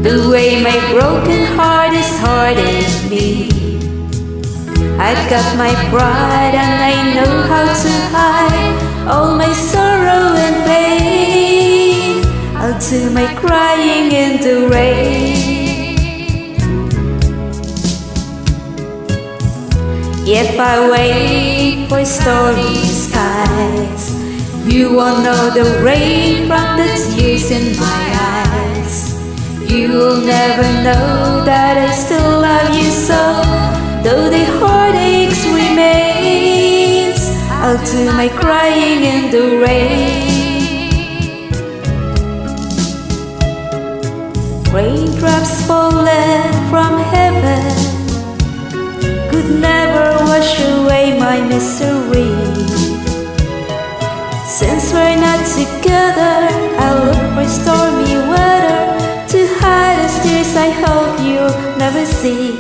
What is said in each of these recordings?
The way my broken heart is hurting me. I've got my pride and I know how to hide all my sorrow and pain. I'll do my crying in the rain. If I wait for stormy skies, you won't know the rain from the tears in my eyes. You'll never know that I still love you so. Though the heartaches remains, I'll do my crying in the rain. Raindrops falling from heaven could never wash away my misery. Since we're not together, I'll look for stormy weather to hide the tears I hope you'll never see.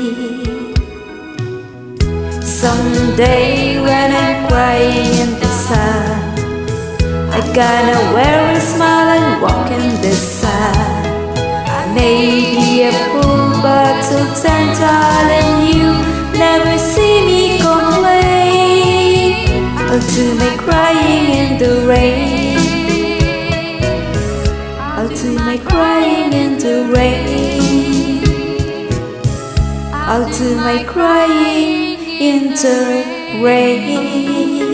Someday when I'm crying in the sun, I gonna wear a smile and walk in the sun. I may be a fool but so gentle, and you never see me complain. I'll do my crying in the rain. I'll do my crying in the rain. I'll do my crying in the rain.